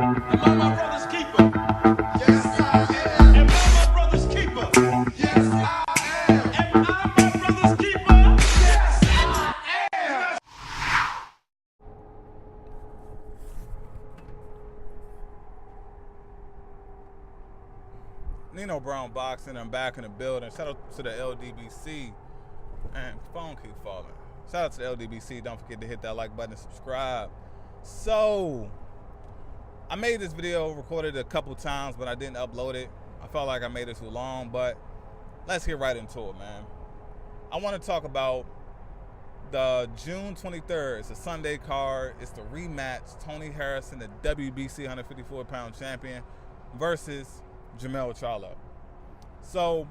Am I my brother's keeper? Yes, I am. Am I my brother's keeper? Yes, I am. Am I my brother's keeper? Yes, I am. Nino Brown Boxing, I'm back in the building. Shout out to the LDBC. And phone keep falling. Shout out to the LDBC. Don't forget to hit that like button and subscribe. So, I made this video, recorded it a couple times, but I didn't upload it. I felt like I made it too long, but let's get right into it, man. I want to talk about the June 23rd. It's a Sunday card. It's the rematch. Tony Harrison, the WBC 154-pound champion, versus Jermell Charlo. So,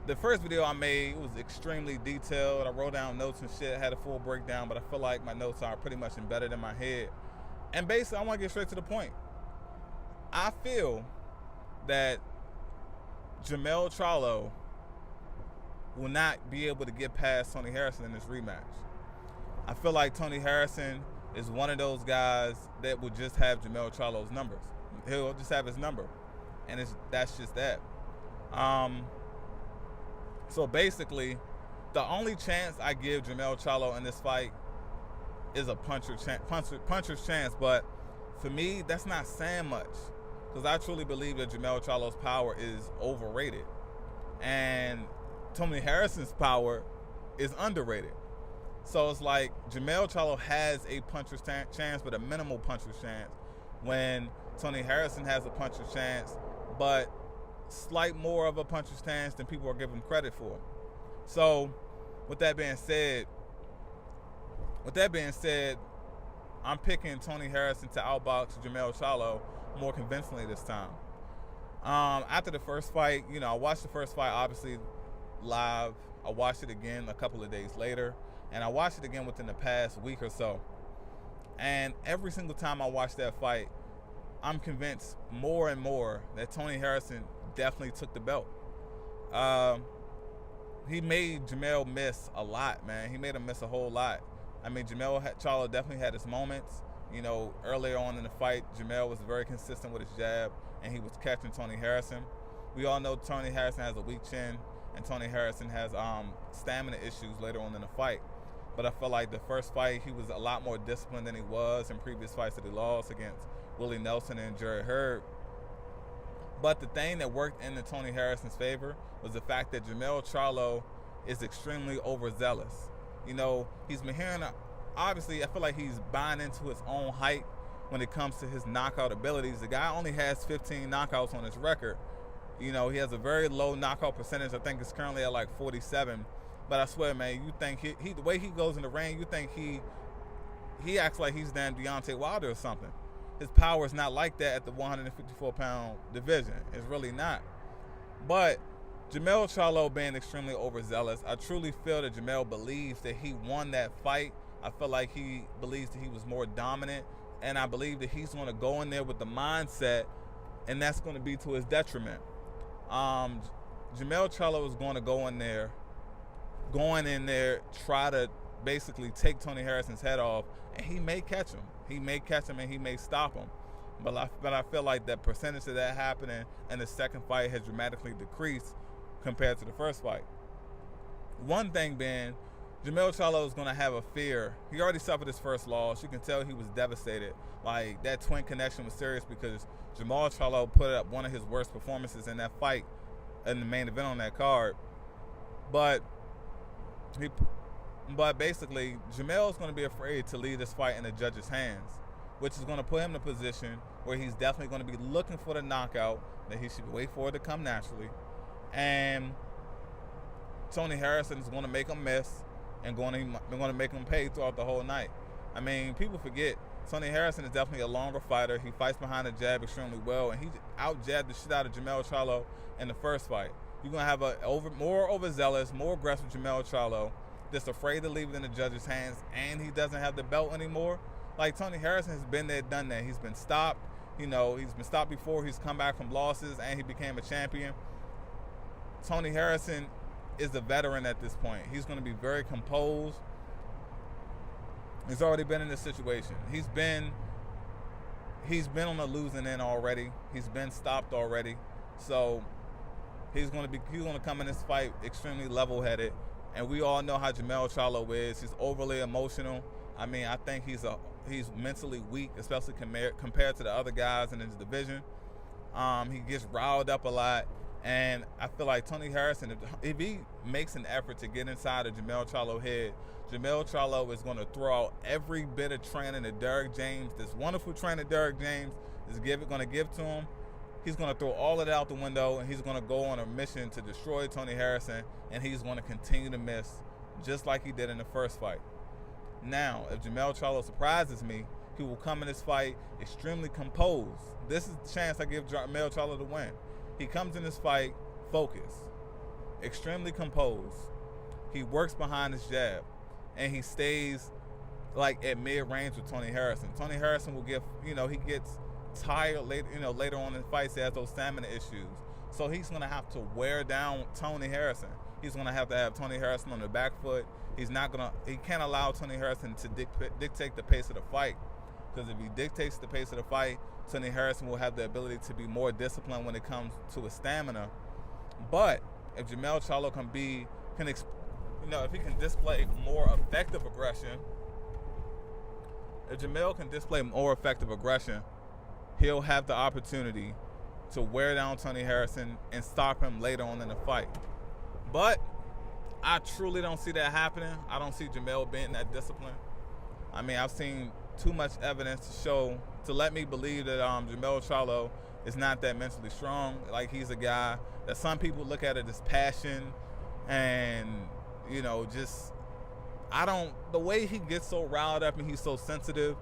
the first video I made was extremely detailed. I wrote down notes and shit, had a full breakdown, but I feel like my notes are pretty much embedded in my head. And basically, I want to get straight to the point. I feel that Jermell Charlo will not be able to get past Tony Harrison in this rematch. I feel like Tony Harrison is one of those guys that will just have Jermell Charlo's numbers. He'll just have his number. And that's just that. So basically, the only chance I give Jermell Charlo in this fight is a puncher's chance. But for me, that's not saying much, because I truly believe that Jermell Charlo's power is overrated, and Tony Harrison's power is underrated. So it's like Jermell Charlo has a puncher's chance, but a minimal puncher's chance, when Tony Harrison has a puncher's chance, but slight more of a puncher's chance than people are giving him credit for. So, with that being said, I'm picking Tony Harrison to outbox Jermell Charlo more convincingly this time. After the first fight, I watched the first fight obviously live. I watched it again a couple of days later, and I watched it again within the past week or so. And every single time I watch that fight, I'm convinced more and more that Tony Harrison definitely took the belt. He made Jermell miss a lot, man. He made him miss a whole lot. I mean, Jermell Charlo definitely had his moments. Earlier on in the fight, Jermell was very consistent with his jab, and he was catching Tony Harrison. We all know Tony Harrison has a weak chin, and Tony Harrison has stamina issues later on in the fight. But I felt like the first fight, he was a lot more disciplined than he was in previous fights that he lost against Willie Nelson and Jerry Hurd. But the thing that worked in Tony Harrison's favor was the fact that Jermell Charlo is extremely overzealous. He's been hearing, obviously, I feel like he's buying into his own hype when it comes to his knockout abilities. The guy only has 15 knockouts on his record. He has a very low knockout percentage. I think it's currently at like 47. But I swear, man, you think he the way he goes in the ring, you think he acts like he's damn Deontay Wilder or something. His power is not like that at the 154-pound division. It's really not. But Jermell Charlo being extremely overzealous, I truly feel that Jermell believes that he won that fight. I feel like he believes that he was more dominant, and I believe that he's going to go in there with the mindset, and that's going to be to his detriment. Jermell Charlo is going to go in there, try to basically take Tony Harrison's head off, and he may catch him. He may catch him and he may stop him. But I feel like the percentage of that happening in the second fight has dramatically decreased compared to the first fight. One thing being, Jermell Charlo is going to have a fear. He already suffered his first loss. You can tell he was devastated. Like, that twin connection was serious because Jermell Charlo put up one of his worst performances in that fight in the main event on that card. But basically, Jermell is going to be afraid to leave this fight in the judge's hands, which is going to put him in a position where he's definitely going to be looking for the knockout, that he should wait for it to come naturally. And Tony Harrison is going to make him miss and going to make him pay throughout the whole night. I mean, people forget, Tony Harrison is definitely a longer fighter. He fights behind the jab extremely well, and he out-jabbed the shit out of Jermell Charlo in the first fight. You're going to have a more overzealous, more aggressive Jermell Charlo that's afraid to leave it in the judge's hands, and he doesn't have the belt anymore. Like, Tony Harrison has been there, done that. He's been stopped. He's been stopped before. He's come back from losses, and he became a champion. Tony Harrison is a veteran at this point. He's going to be very composed. He's already been in this situation. He's been he's been on the losing end already. He's been stopped already. So he's going to come in this fight extremely level-headed. And we all know how Jermell Charlo is. He's overly emotional. I mean, I think he's mentally weak, especially compared to the other guys in his division. He gets riled up a lot. And I feel like Tony Harrison, if he makes an effort to get inside of Jermell Charlo's head, Jermell Charlo is going to throw out every bit of training that Derrick James, this wonderful trainer Derrick James, is going to give to him. He's going to throw all of it out the window, and he's going to go on a mission to destroy Tony Harrison, and he's going to continue to miss just like he did in the first fight. Now, if Jermell Charlo surprises me, he will come in this fight extremely composed. This is the chance I give Jermell Charlo to win. He comes in this fight focused, extremely composed. He works behind his jab, and he stays like at mid-range with Tony Harrison. Tony Harrison will he gets tired later on in the fights. He has those stamina issues. So he's going to have to wear down Tony Harrison. He's going to have Tony Harrison on the back foot. He can't allow Tony Harrison to dictate the pace of the fight. Because if he dictates the pace of the fight, Tony Harrison will have the ability to be more disciplined when it comes to his stamina. But if Jermell Charlo if he can display more effective aggression, he'll have the opportunity to wear down Tony Harrison and stop him later on in the fight. But I truly don't see that happening. I don't see Jermell being that disciplined. I mean, I've seen too much evidence to let me believe that Jermell Charlo is not that mentally strong. Like, he's a guy that some people look at it as passion and, the way he gets so riled up and he's so sensitive.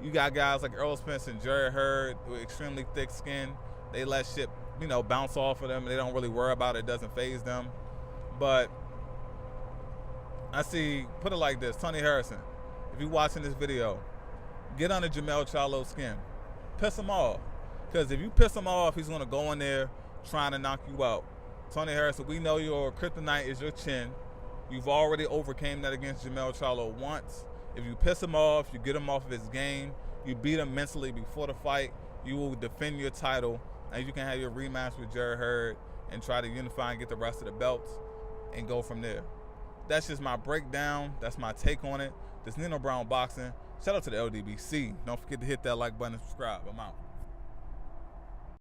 You got guys like Earl Spence and Jerry Hurd with extremely thick skin. They let shit, bounce off of them. They don't really worry about it. It doesn't faze them. But put it like this, Tony Harrison, if you're watching this video, get under Jermell Charlo's skin. Piss him off. Because if you piss him off, he's going to go in there trying to knock you out. Tony Harrison, we know your kryptonite is your chin. You've already overcame that against Jermell Charlo once. If you piss him off, you get him off of his game, you beat him mentally before the fight, you will defend your title, and you can have your rematch with Jerry Hurd and try to unify and get the rest of the belts and go from there. That's just my breakdown. That's my take on it. This Nino Brown Boxing. Shout out to the LDBC. Don't forget to hit that like button and subscribe. I'm out.